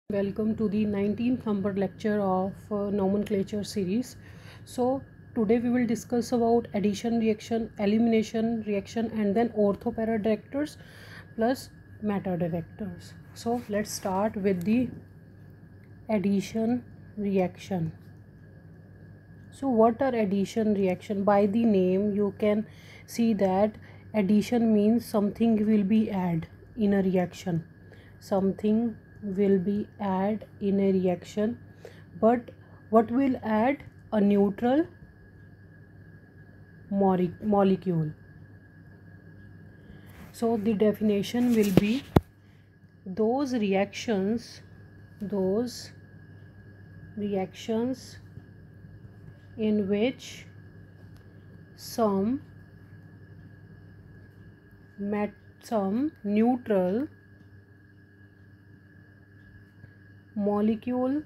Welcome to the 19th number lecture of nomenclature series. So today we will discuss about addition reaction, elimination reaction, and then orthopara directors plus meta directors. So let's start with the addition reaction. So what are addition reaction? By the name you can see that addition means something will be added in a reaction. Something will be add in a reaction, but what will add? A neutral molecule. So the definition will be those reactions in which some neutral molecule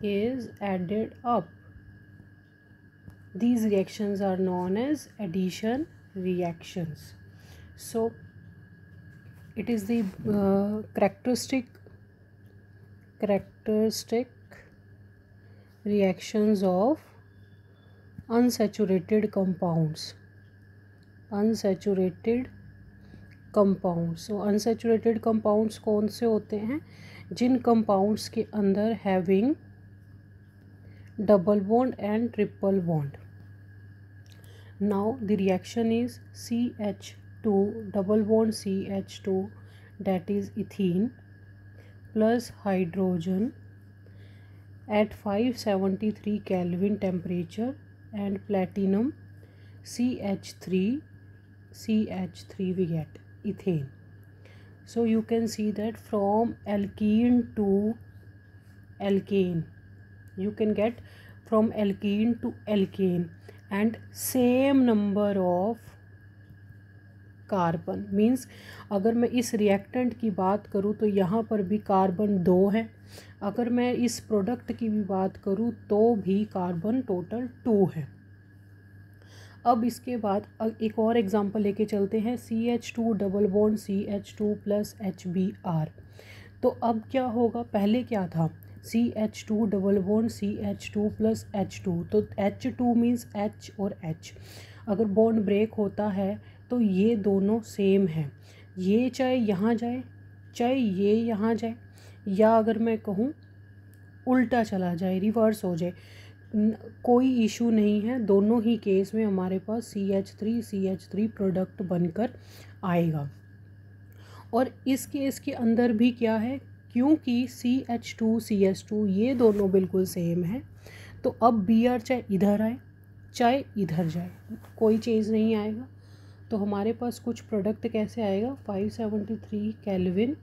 is added up. These reactions are known as addition reactions. So it is the characteristic reactions of unsaturated compounds. So unsaturated compounds कौन से होते हैं? जिन compounds के अंदर having double bond and triple bond. Now the reaction is CH2 double bond CH2, that is ethene, plus hydrogen at 573 Kelvin temperature and platinum CH3 we get ethane. So you can see that from alkene to alkane, you can get from alkene to alkane and same number of carbon. Means अगर मैं इस reactant की बात करूँ तो यहाँ पर भी कार्बन 2 है. अगर मैं इस प्रोडक्ट की भी बात करूँ तो भी कार्बन टोटल 2 है. अब इसके बाद एक और एग्जांपल लेके चलते हैं. CH2 double bond CH2 plus HBr. तो अब क्या होगा? पहले क्या था? CH2 double bond CH2 plus H2. तो H2 मीन्स H और H. अगर बॉन्ड ब्रेक होता है तो ये दोनों सेम हैं. ये चाहे यहाँ जाए चाहे ये यहाँ जाए, या अगर मैं कहूँ उल्टा चला जाए, रिवर्स हो जाए, कोई इशू नहीं है. दोनों ही केस में हमारे पास CH3 प्रोडक्ट बनकर आएगा. और इस केस के अंदर भी क्या है? क्योंकि CH2 CH2 ये दोनों बिल्कुल सेम है, तो अब Br चाहे इधर आए चाहे इधर जाए कोई चेंज नहीं आएगा. तो हमारे पास कुछ प्रोडक्ट कैसे आएगा? 573 केल्विन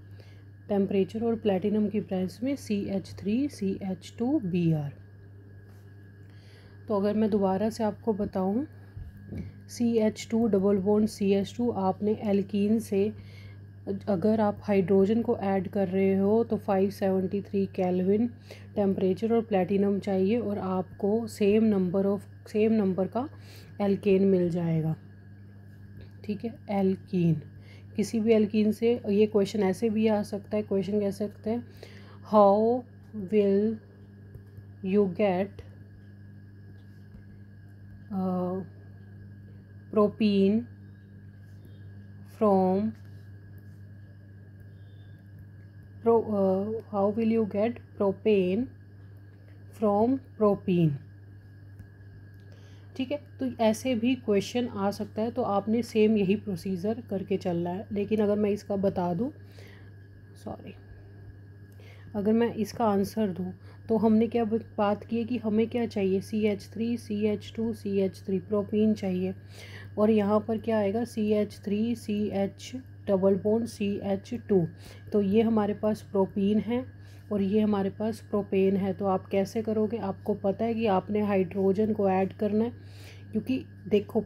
टेम्परेचर और प्लैटिनम की प्रेजेंस में CH3 CH2 Br. तो अगर मैं दोबारा से आपको बताऊं, CH2 डबल बॉन्ड CH2, आपने एल्कीन से अगर आप हाइड्रोजन को ऐड कर रहे हो तो 573 केल्विन टेम्परेचर और प्लैटिनम चाहिए और आपको सेम नंबर का एल्केन मिल जाएगा. ठीक है, एल्कीन. किसी भी एल्कीन से ये क्वेश्चन ऐसे भी आ सकता है. क्वेश्चन कह सकते हैं, how will you get propene from how will you get propane from propene. ठीक है, तो ऐसे भी क्वेश्चन आ सकता है. तो आपने सेम यही प्रोसीजर करके चलना है. लेकिन अगर मैं इसका बता दूं, अगर मैं इसका आंसर दूं तो हमने क्या बात की है कि हमें क्या चाहिए? CH3 CH2 CH3 प्रोपीन चाहिए. और यहाँ पर क्या आएगा? CH3 CH double bond CH2. तो ये हमारे पास प्रोपीन है और ये हमारे पास प्रोपेन है. तो आप कैसे करोगे? आपको पता है कि आपने हाइड्रोजन को ऐड करना है, क्योंकि देखो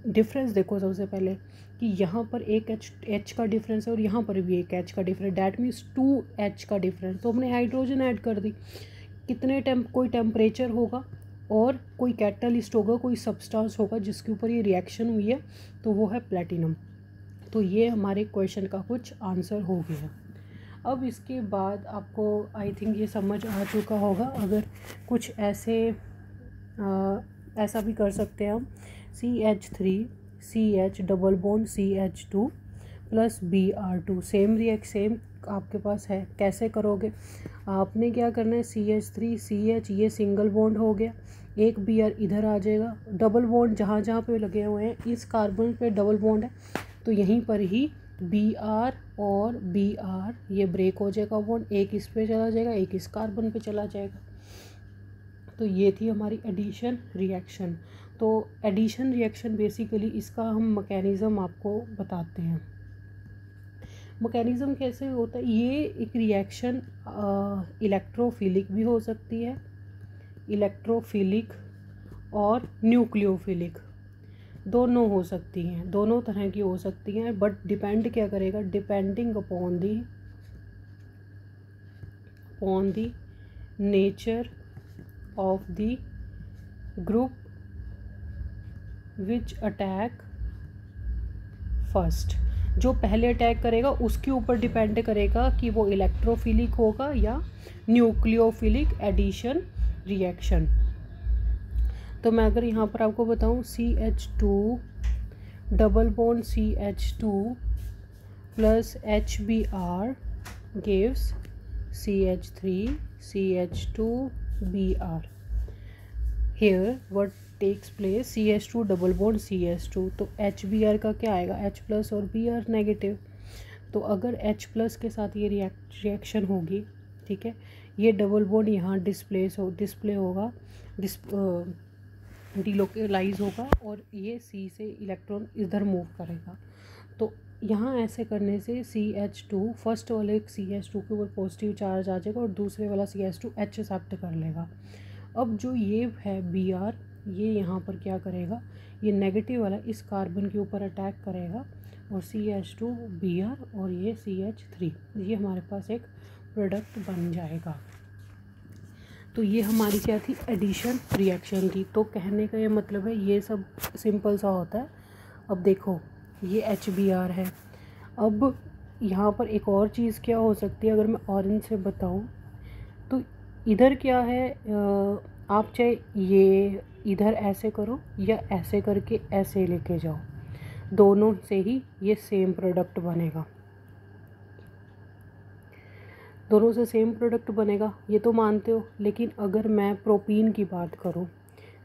डिफरेंस देखो सबसे पहले कि यहाँ पर एक H का डिफरेंस है और यहाँ पर भी एक H का डिफरेंस, डैट मीन्स 2H का डिफरेंस. तो हमने हाइड्रोजन ऐड कर दी. कितने कोई टेम्परेचर होगा और कोई कैटलिस्ट होगा, कोई सब्सटेंस होगा जिसके ऊपर ये रिएक्शन हुई है, तो वो है प्लैटिनम. तो ये हमारे क्वेश्चन का कुछ आंसर हो गया. अब इसके बाद आपको आई थिंक ये समझ आ चुका होगा। अगर कुछ ऐसा भी कर सकते हैं हम, CH3 CH double bond CH2 plus Br2, same आपके पास है। कैसे करोगे, आपने क्या करना है, CH3 CH ये सिंगल बॉन्ड हो गया, एक Br इधर आ जाएगा, डबल बॉन्ड जहाँ जहाँ पे लगे हुए हैं इस कार्बन पे डबल बॉन्ड है, तो यहीं पर ही Br और Br ये ब्रेक हो जाएगा बॉन्ड, एक इस पे चला जाएगा, एक इस कार्बन पे चला जाएगा। तो ये थी हमारी एडिशन रिएक्शन। तो एडिशन रिएक्शन बेसिकली इसका हम मैकेनिज़्म आपको बताते हैं। मैकेनिज़्म कैसे होता है, ये एक रिएक्शन इलेक्ट्रोफिलिक भी हो सकती है, इलेक्ट्रोफिलिक और न्यूक्लियोफिलिक दोनों हो सकती हैं, दोनों तरह की हो सकती हैं। बट डिपेंड क्या करेगा, depending upon the nature of the group which attack first। जो पहले अटैक करेगा उसके ऊपर डिपेंड करेगा कि वो इलेक्ट्रोफिलिक होगा या न्यूक्लियोफिलिक एडिशन रिएक्शन। तो मैं अगर यहाँ पर आपको बताऊँ, CH2 double bond CH2 plus HBr gives CH3 CH2 Br। Here what takes place, CH2 double bond CH2, तो HBr का क्या आएगा, H प्लस और Br नेगेटिव। तो अगर H प्लस के साथ ये रिएक्शन होगी, ठीक है, ये डबल बॉन्ड यहाँ डिस्प्ले होगा, डिलोकेलाइज होगा और ये C से इलेक्ट्रॉन इधर मूव करेगा। तो यहाँ ऐसे करने से CH2 फर्स्ट वाले CH2 के ऊपर पॉजिटिव चार्ज आ जाएगा और दूसरे वाला CH2 H एक्सेप्ट कर लेगा। अब जो ये है Br, ये यहाँ पर क्या करेगा, ये नेगेटिव वाला इस कार्बन के ऊपर अटैक करेगा और CH2 Br और ये CH3, ये हमारे पास एक प्रोडक्ट बन जाएगा। तो ये हमारी क्या थी, एडिशन रिएक्शन थी। तो कहने का ये मतलब है ये सब सिंपल सा होता है। अब देखो ये HBr है। अब यहाँ पर एक और चीज़ क्या हो सकती है, अगर मैं ऑरेंज से बताऊँ तो इधर क्या है, आप चाहे ये इधर ऐसे करो या ऐसे करके ऐसे लेके जाओ, दोनों से ही ये सेम प्रोडक्ट बनेगा, दोनों से सेम प्रोडक्ट बनेगा, ये तो मानते हो। लेकिन अगर मैं प्रोपीन की बात करूँ,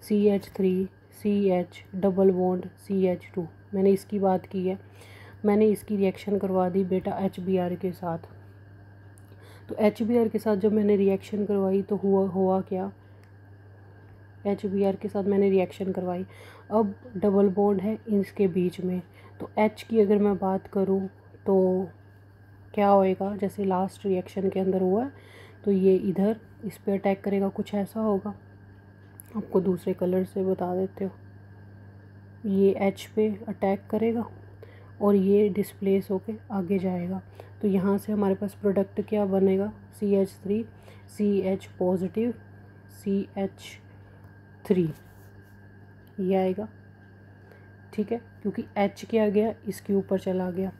CH3 CH double bond CH2, मैंने इसकी बात की है, मैंने इसकी रिएक्शन करवा दी बेटा HBr के साथ। तो HBr के साथ जब मैंने रिएक्शन करवाई तो हुआ क्या, HBr के साथ मैंने रिएक्शन करवाई, अब डबल बॉन्ड है इसके बीच में, तो H की अगर मैं बात करूँ तो क्या होएगा, जैसे लास्ट रिएक्शन के अंदर हुआ है, तो ये इधर इस पे अटैक करेगा, कुछ ऐसा होगा। आपको दूसरे कलर से बता देते हो, ये H पे अटैक करेगा और ये डिस्प्लेस होके आगे जाएगा। तो यहाँ से हमारे पास प्रोडक्ट क्या बनेगा, CH3 CH पॉजिटिव CH3 ये आएगा, ठीक है, क्योंकि H क्या गया इसके ऊपर चला गया।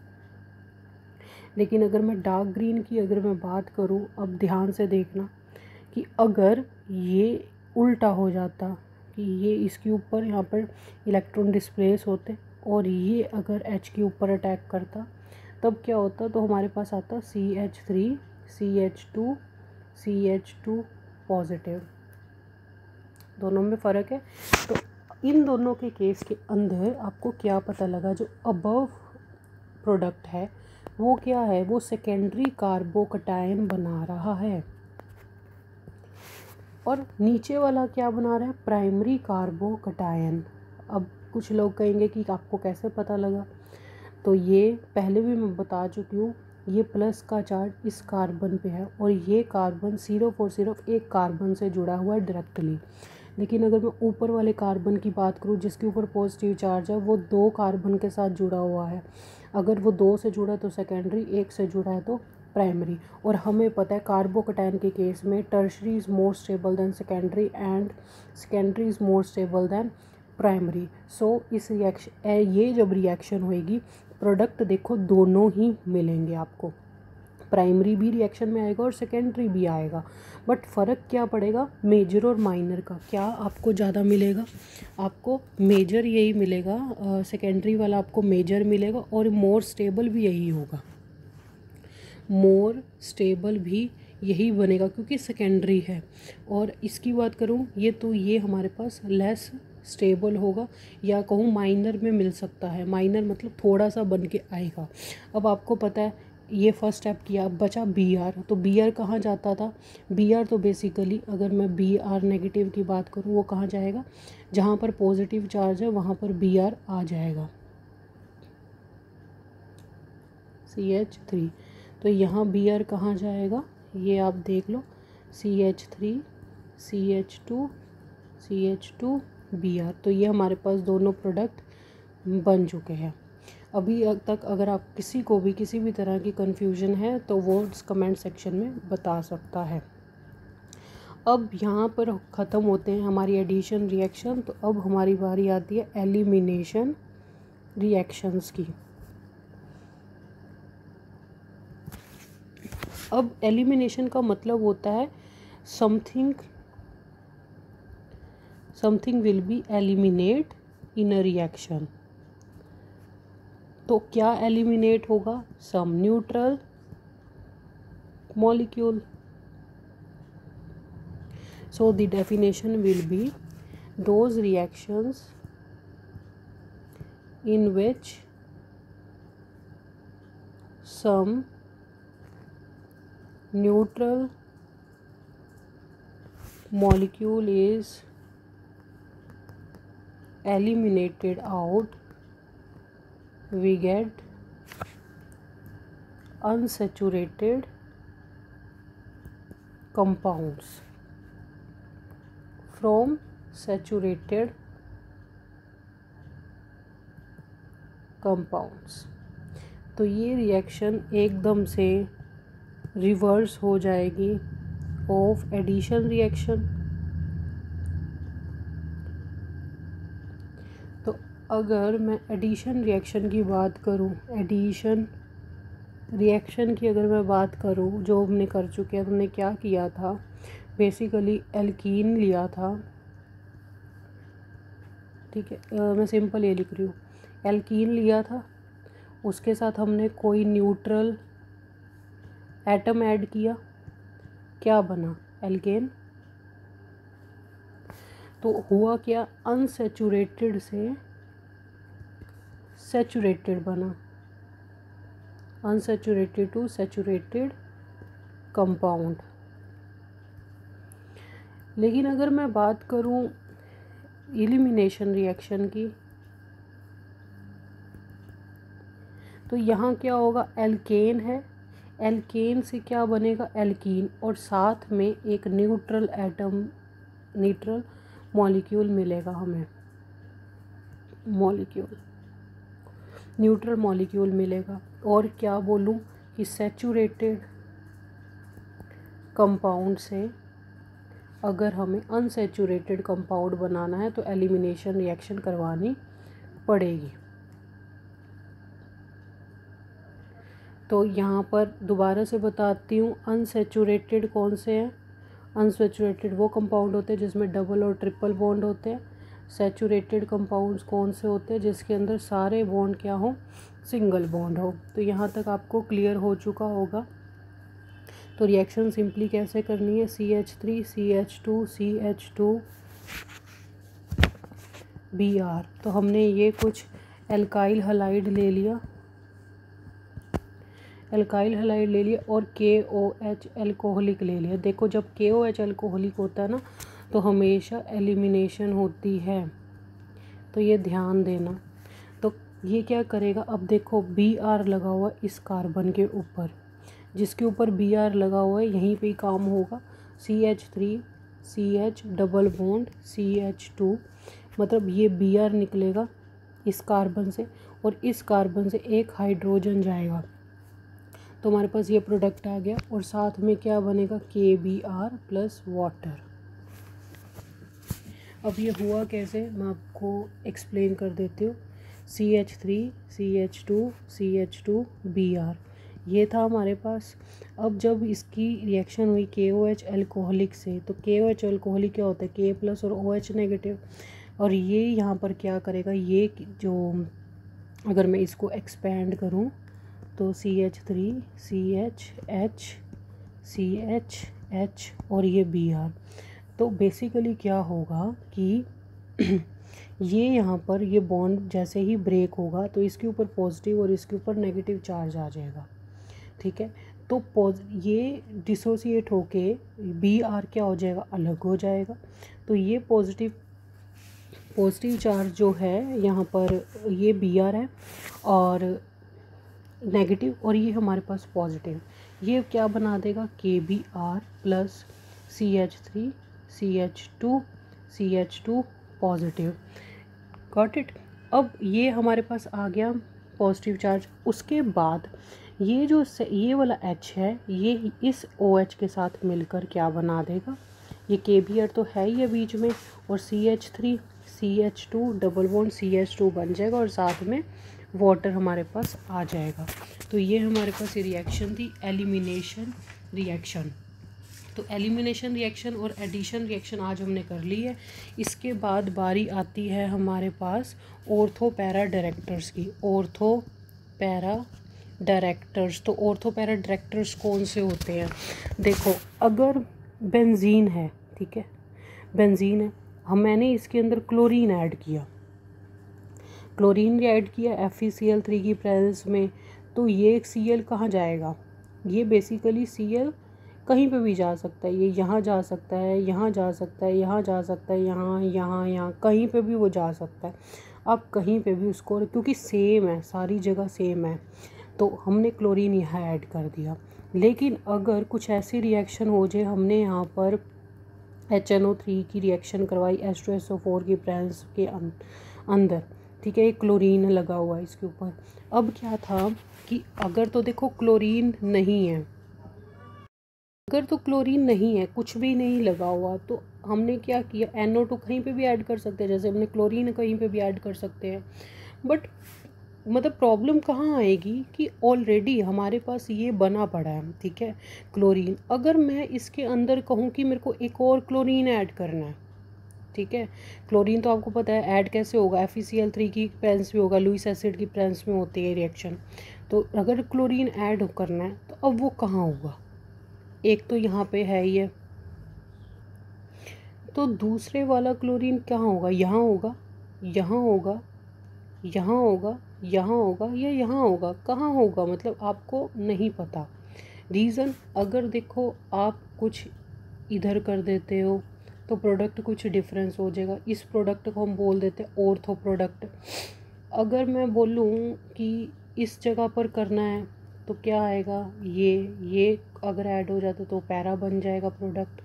लेकिन अगर मैं डार्क ग्रीन की अगर मैं बात करूँ, अब ध्यान से देखना कि अगर ये उल्टा हो जाता कि ये इसके ऊपर यहाँ पर इलेक्ट्रॉन डिस्प्लेस होते और ये अगर H के ऊपर अटैक करता, तब क्या होता, तो हमारे पास आता CH3 CH2 पॉजिटिव, दोनों में फ़र्क है। तो इन दोनों के केस के अंदर आपको क्या पता लगा, जो अबव प्रोडक्ट है वो क्या है, वो सेकेंडरी कार्बोकटायन बना रहा है और नीचे वाला क्या बना रहा है, प्राइमरी कार्बोकटायन। अब कुछ लोग कहेंगे कि आपको कैसे पता लगा, तो ये पहले भी मैं बता चुकी हूँ, ये प्लस का चार्ज इस कार्बन पे है और ये कार्बन सिर्फ एक कार्बन से जुड़ा हुआ है डायरेक्टली। लेकिन अगर मैं ऊपर वाले कार्बन की बात करूँ जिसके ऊपर पॉजिटिव चार्ज है, वो 2 कार्बन के साथ जुड़ा हुआ है। अगर वो 2 से जुड़ा है तो सेकेंडरी, 1 से जुड़ा है तो प्राइमरी। और हमें पता है कार्बोकटायन के केस में tertiary is more stable than secondary and secondary is more stable than primary. So इस रिएक्शन, ये जब रिएक्शन होएगी, प्रोडक्ट देखो दोनों ही मिलेंगे आपको, प्राइमरी भी रिएक्शन में आएगा और सेकेंडरी भी आएगा, बट फ़र्क क्या पड़ेगा मेजर और माइनर का। क्या आपको ज़्यादा मिलेगा? आपको मेजर यही मिलेगा, सेकेंडरी वाला आपको मेजर मिलेगा, और मोर स्टेबल भी यही होगा, मोर स्टेबल भी यही बनेगा क्योंकि सेकेंडरी है। और इसकी बात करूँ ये, तो ये हमारे पास लेस स्टेबल होगा, या कहूँ माइनर में मिल सकता है। माइनर मतलब थोड़ा सा बन के आएगा। अब आपको पता है ये फर्स्ट स्टेप किया, अब बचा बी आर। तो बी आर कहाँ जाता था? बी आर तो बेसिकली अगर मैं बी आर नेगेटिव की बात करूँ वो कहाँ जाएगा? जहाँ पर पॉजिटिव चार्ज है वहाँ पर बी आर आ जाएगा, CH3। तो यहाँ बी आर कहाँ जाएगा ये आप देख लो, CH3 CH2 CH2 B are. तो ये हमारे पास दोनों प्रोडक्ट बन चुके हैं। अभी तक अगर आप किसी को भी किसी भी तरह की कन्फ्यूजन है तो वो कमेंट सेक्शन में बता सकता है। अब यहाँ पर ख़त्म होते हैं हमारी एडिशन रिएक्शन। तो अब हमारी बारी आती है एलिमिनेशन रिएक्शंस की। अब एलिमिनेशन का मतलब होता है something will be eliminate in a reaction. तो क्या एलिमिनेट होगा? Some neutral molecule. So the definition will be those reactions in which some neutral molecule is eliminated out, we get unsaturated compounds from saturated compounds। तो ये reaction एकदम से reverse हो जाएगी of addition reaction. तो अगर मैं एडिशन रिएक्शन की बात करूं, एडिशन रिएक्शन की अगर मैं बात करूं जो हमने कर चुके हैं, हमने क्या किया था? बेसिकली एल्कीन लिया था, ठीक है, मैं सिंपल ये लिख रही हूँ। एल्कीन लिया था, उसके साथ हमने कोई न्यूट्रल एटम ऐड किया, क्या बना? एल्केन। तो हुआ क्या? अनसैचुरेटेड से सैचुरेटेड बना, अनसैचुरेटेड टू सैचुरेटेड कंपाउंड। लेकिन अगर मैं बात करूं एलिमिनेशन रिएक्शन की, तो यहाँ क्या होगा? एल्केन है, एल्केन से क्या बनेगा? एल्कीन, और साथ में एक न्यूट्रल एटम, न्यूट्रल मॉलिक्यूल मिलेगा हमें, न्यूट्रल मॉलिक्यूल मिलेगा। और क्या बोलूँ कि सैचुरेटेड कंपाउंड से अगर हमें अनसैचुरेटेड कंपाउंड बनाना है तो एलिमिनेशन रिएक्शन करवानी पड़ेगी। तो यहाँ पर दोबारा से बताती हूँ, अनसैचुरेटेड कौन से हैं? अनसैचुरेटेड वो कंपाउंड होते हैं जिसमें डबल और ट्रिपल बॉन्ड होते हैं। सैचुरेटेड कंपाउंड्स कौन से होते हैं? जिसके अंदर सारे बॉन्ड क्या हो? सिंगल बॉन्ड हो। तो यहाँ तक आपको क्लियर हो चुका होगा। तो रिएक्शन सिंपली कैसे करनी है? CH3 CH2 CH2 Br। तो हमने ये कुछ एल्काइल हलाइड ले लिया, एल्काइल हलाइड ले लिया, और KOH एल्कोहलिक ले लिया। देखो जब KOH एल्कोहलिक होता है ना तो हमेशा एलिमिनेशन होती है, तो ये ध्यान देना। तो ये क्या करेगा? अब देखो Br लगा हुआ इस कार्बन के ऊपर, जिसके ऊपर Br लगा हुआ है यहीं पे ही काम होगा। CH3 CH double bond CH2, मतलब ये Br निकलेगा इस कार्बन से, और इस कार्बन से एक हाइड्रोजन जाएगा। तो हमारे पास ये प्रोडक्ट आ गया, और साथ में क्या बनेगा? KBr plus water. अब ये हुआ कैसे मैं आपको एक्सप्लेन कर देती हूँ। CH3 CH2 CH2 Br, ये था हमारे पास। अब जब इसकी रिएक्शन हुई KOH अल्कोहलिक से, तो KOH अल्कोहलिक क्या होता है, K प्लस और OH नेगेटिव। और ये यहाँ पर क्या करेगा, ये जो अगर मैं इसको एक्सपेंड करूँ तो CH3 CH CH और ये Br, तो बेसिकली क्या होगा कि ये यहाँ पर ये बॉन्ड जैसे ही ब्रेक होगा तो इसके ऊपर पॉजिटिव और इसके ऊपर नेगेटिव चार्ज आ जाएगा, ठीक है। तो ये डिसोसिएट होके Br क्या हो जाएगा, अलग हो जाएगा। तो ये पॉजिटिव चार्ज जो है यहाँ पर ये Br है और नेगेटिव, और ये हमारे पास पॉजिटिव, ये क्या बना देगा, KBr plus CH3 CH2 positive. Got it. अब ये हमारे पास आ गया पॉजिटिव चार्ज। उसके बाद ये जो ये वाला H है, ये इस OH के साथ मिलकर क्या बना देगा, ये KBr तो है ही है बीच में, और CH3 CH2 double bond CH2 बन जाएगा और साथ में वाटर हमारे पास आ जाएगा। तो ये हमारे पास ये रिएक्शन थी, एलिमिनेशन रिएक्शन। तो एलिमिनेशन रिएक्शन और एडिशन रिएक्शन आज हमने कर ली है। इसके बाद बारी आती है हमारे पास ऑर्थो पैरा डायरेक्टर्स की। ऑर्थो पैरा डायरेक्टर्स, तो ऑर्थो पैरा डायरेक्टर्स कौन से होते हैं, देखो अगर बेंजीन है, ठीक है, बेंजीन है, मैंने इसके अंदर क्लोरीन ऐड किया, क्लोरीन ऐड किया FeCl3 की प्रेजेंस में, तो ये Cl कहाँ जाएगा, ये बेसिकली Cl कहीं पे भी जा सकता है, ये यहाँ जा सकता है, यहाँ जा सकता है, यहाँ जा सकता है, यहाँ कहीं पे भी वो जा सकता है। अब कहीं पे भी उसको, क्योंकि सेम है, सारी जगह सेम है, तो हमने क्लोरीन यहाँ ऐड कर दिया। लेकिन अगर कुछ ऐसी रिएक्शन हो जाए, हमने यहाँ पर HNO3 की रिएक्शन करवाई H2SO4 की प्रेजेंस के अंदर, ठीक है, एक क्लोरीन लगा हुआ है इसके ऊपर। अब क्या था कि अगर तो देखो क्लोरीन नहीं है, अगर तो क्लोरीन नहीं है, कुछ भी नहीं लगा हुआ, तो हमने क्या किया, NO2 कहीं पे भी ऐड कर सकते हैं, जैसे हमने क्लोरीन कहीं पे भी ऐड कर सकते हैं। बट मतलब प्रॉब्लम कहाँ आएगी कि ऑलरेडी हमारे पास ये बना पड़ा है, ठीक है, क्लोरीन। अगर मैं इसके अंदर कहूँ कि मेरे को एक और क्लोरीन ऐड करना है, ठीक है, क्लोरीन तो आपको पता है ऐड कैसे होगा, FeCl3 की प्रेजेंस में होगा, लुईस एसिड की प्रेजेंस में होती है रिएक्शन। तो अगर क्लोरीन ऐड करना है तो अब वो कहाँ होगा, एक तो यहाँ पे है ये, तो दूसरे वाला क्लोरीन कहाँ होगा, यहाँ होगा, यहाँ होगा, यहाँ होगा, यहाँ होगा, या यहाँ होगा, कहाँ होगा, मतलब आपको नहीं पता। रीज़न, अगर देखो आप कुछ इधर कर देते हो तो प्रोडक्ट कुछ डिफरेंस हो जाएगा। इस प्रोडक्ट को हम बोल देते हैं ऑर्थो प्रोडक्ट। अगर मैं बोलूँ कि इस जगह पर करना है तो क्या आएगा, ये अगर ऐड हो जाता तो पैरा बन जाएगा प्रोडक्ट।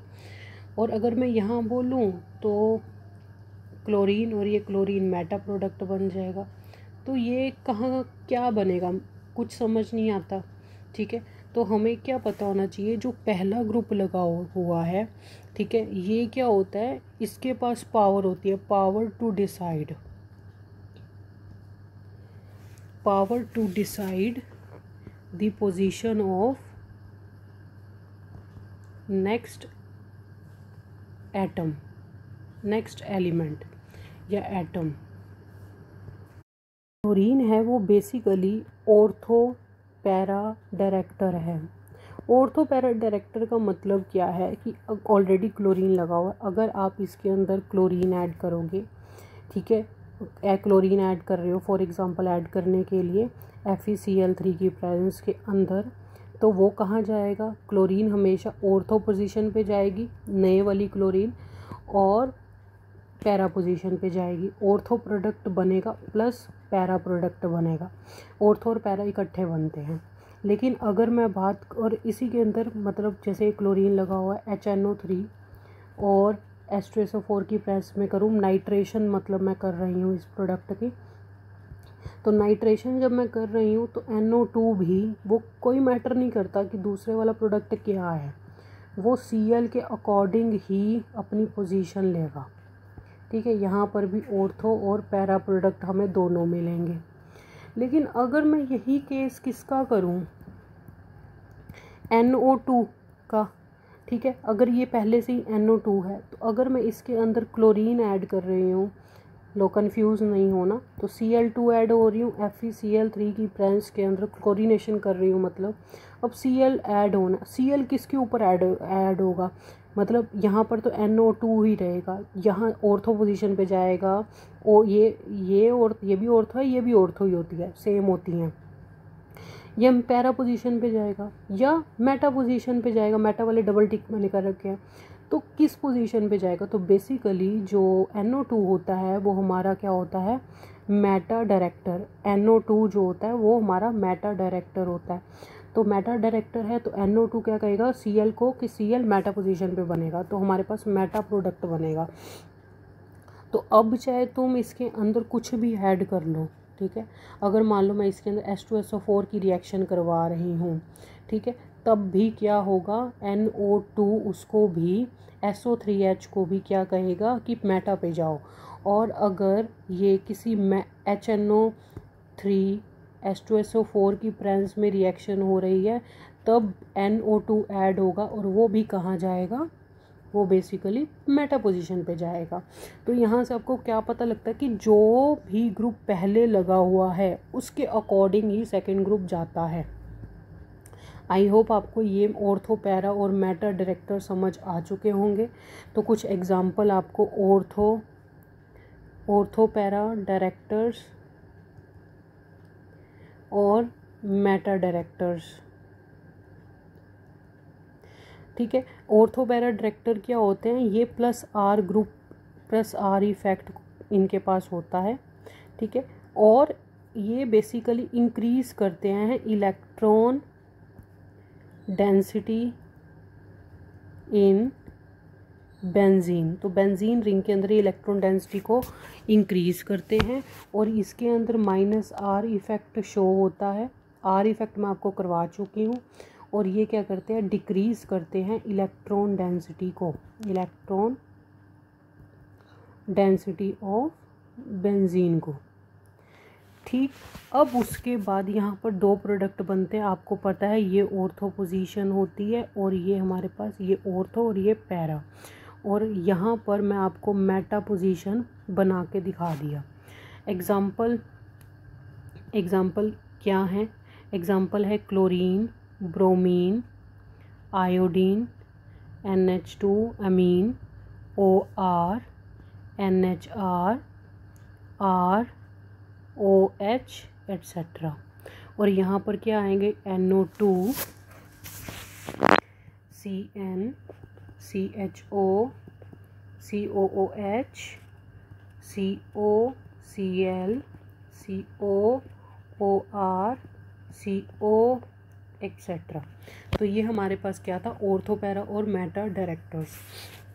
और अगर मैं यहाँ बोलूँ तो क्लोरीन और ये क्लोरीन मेटा प्रोडक्ट बन जाएगा। तो ये कहाँ क्या बनेगा, कुछ समझ नहीं आता, ठीक है। तो हमें क्या पता होना चाहिए, जो पहला ग्रुप लगा हुआ है, ठीक है, ये क्या होता है, इसके पास पावर होती है, power to decide the position of next atom, next element या एटम। क्लोरीन है वो बेसिकली ऑर्थो पैरा डायरेक्टर है। ऑर्थो पैरा डायरेक्टर का मतलब क्या है कि ऑलरेडी क्लोरीन लगा हुआ है, अगर आप इसके अंदर क्लोरीन ऐड करोगे, ठीक है, क्लोरीन ऐड कर रहे हो फॉर एग्जांपल, ऐड करने के लिए FeCl3 की प्रेजेंस के अंदर, तो वो कहाँ जाएगा, क्लोरीन हमेशा ऑर्थो पोजीशन पे जाएगी, नए वाली क्लोरीन, और पैरा पोजीशन पे जाएगी। ऑर्थो प्रोडक्ट बनेगा प्लस पैरा प्रोडक्ट बनेगा, ऑर्थो और पैरा इकट्ठे बनते हैं। लेकिन अगर मैं बात, और इसी के अंदर मतलब जैसे क्लोरीन लगा हुआ है HNO3 और H2SO4 की प्रेस में करूँ, नाइट्रेशन मतलब मैं कर रही हूँ इस प्रोडक्ट की, तो नाइट्रेशन जब मैं कर रही हूँ तो NO2 भी वो कोई मैटर नहीं करता कि दूसरे वाला प्रोडक्ट क्या है, वो Cl के अकॉर्डिंग ही अपनी पोजीशन लेगा, ठीक है। यहाँ पर भी ऑर्थो और पैरा प्रोडक्ट हमें दोनों मिलेंगे। लेकिन अगर मैं यही केस किसका करूँ, NO2 का, ठीक है। अगर ये पहले से ही NO2 है तो अगर मैं इसके अंदर क्लोरीन ऐड कर रही हूँ, लो कंफ्यूज नहीं होना, तो Cl2 ऐड हो रही हूँ, FeCl3 की प्रेजेंस के अंदर क्लोरीनेशन कर रही हूँ, मतलब अब Cl ऐड होना, Cl किसके ऊपर ऐड होगा, मतलब यहाँ पर तो NO2 ही रहेगा, यहाँ ऑर्थो पोजीशन पे जाएगा। और ये और ये भी ऑर्थो है, ये भी ऑर्थो ही होती है, सेम होती हैं। ये पैरा पोजीशन पे जाएगा या मेटा पोजीशन पे जाएगा, मेटा वाले डबल टिक मैंने कर रखे हैं। तो किस पोजीशन पे जाएगा, तो बेसिकली जो NO2 होता है वो हमारा क्या होता है, मेटा डायरेक्टर। NO2 जो होता है वो हमारा मेटा डायरेक्टर होता है। तो मेटा डायरेक्टर है तो NO2 क्या कहेगा Cl को कि Cl मेटा पोजीशन पे बनेगा, तो हमारे पास मेटा प्रोडक्ट बनेगा। तो अब चाहे तुम इसके अंदर कुछ भी ऐड कर लो, ठीक है। अगर मान लो मैं इसके अंदर H2SO4 की रिएक्शन करवा रही हूँ, ठीक है, तब भी क्या होगा, NO2 उसको भी SO3H को भी क्या कहेगा कि मेटा पे जाओ। और अगर ये किसी HNO3 H2SO4 की प्रेजेंस में रिएक्शन हो रही है तब NO2 ऐड होगा और वो भी कहाँ जाएगा, वो बेसिकली मेटा पोजीशन पे जाएगा। तो यहाँ से आपको क्या पता लगता है कि जो भी ग्रुप पहले लगा हुआ है उसके अकॉर्डिंग ही सेकंड ग्रुप जाता है। आई होप आपको ये ऑर्थो, पैरा और मेटा डायरेक्टर समझ आ चुके होंगे। तो कुछ एग्जांपल आपको ऑर्थो पैरा डायरेक्टर्स और मेटा डायरेक्टर्स, ठीक है। ऑर्थो पैरा डायरेक्टर क्या होते हैं, ये +R ग्रुप +R इफेक्ट इनके पास होता है, ठीक है। और ये बेसिकली इंक्रीज करते हैं इलेक्ट्रॉन डेंसिटी इन बेंजीन। तो बेंजीन रिंग के अंदर ये इलेक्ट्रॉन डेंसिटी को इंक्रीज करते हैं। और इसके अंदर -R इफेक्ट शो होता है, R इफेक्ट मैं आपको करवा चुकी हूँ। और ये क्या करते हैं, डिक्रीज करते हैं इलेक्ट्रॉन डेंसिटी को, इलेक्ट्रॉन डेंसिटी ऑफ बेंजीन को, ठीक। अब उसके बाद यहाँ पर 2 प्रोडक्ट बनते हैं, आपको पता है ये ऑर्थो पोजीशन होती है और ये हमारे पास ये ऑर्थो और ये पैरा। और यहाँ पर मैं आपको मेटा पोजीशन बना के दिखा दिया। एग्जाम्पल क्या है, एग्जाम्पल है chlorine, bromine, iodine, NH2 amine, OR, NHR, R, OH etcetera. और यहाँ पर क्या आएंगे, NO2, CN, CHO, COOH, CO, Cl, CO, OR, CO etcetera. तो ये हमारे पास क्या था, ऑर्थो, पैरा और मेटा डायरेक्टर्स।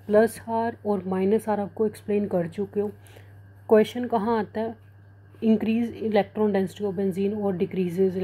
+R और -R आपको एक्सप्लेन कर चुके हो। क्वेश्चन कहाँ आता है, increase electron density of benzene और डिक्रीजेज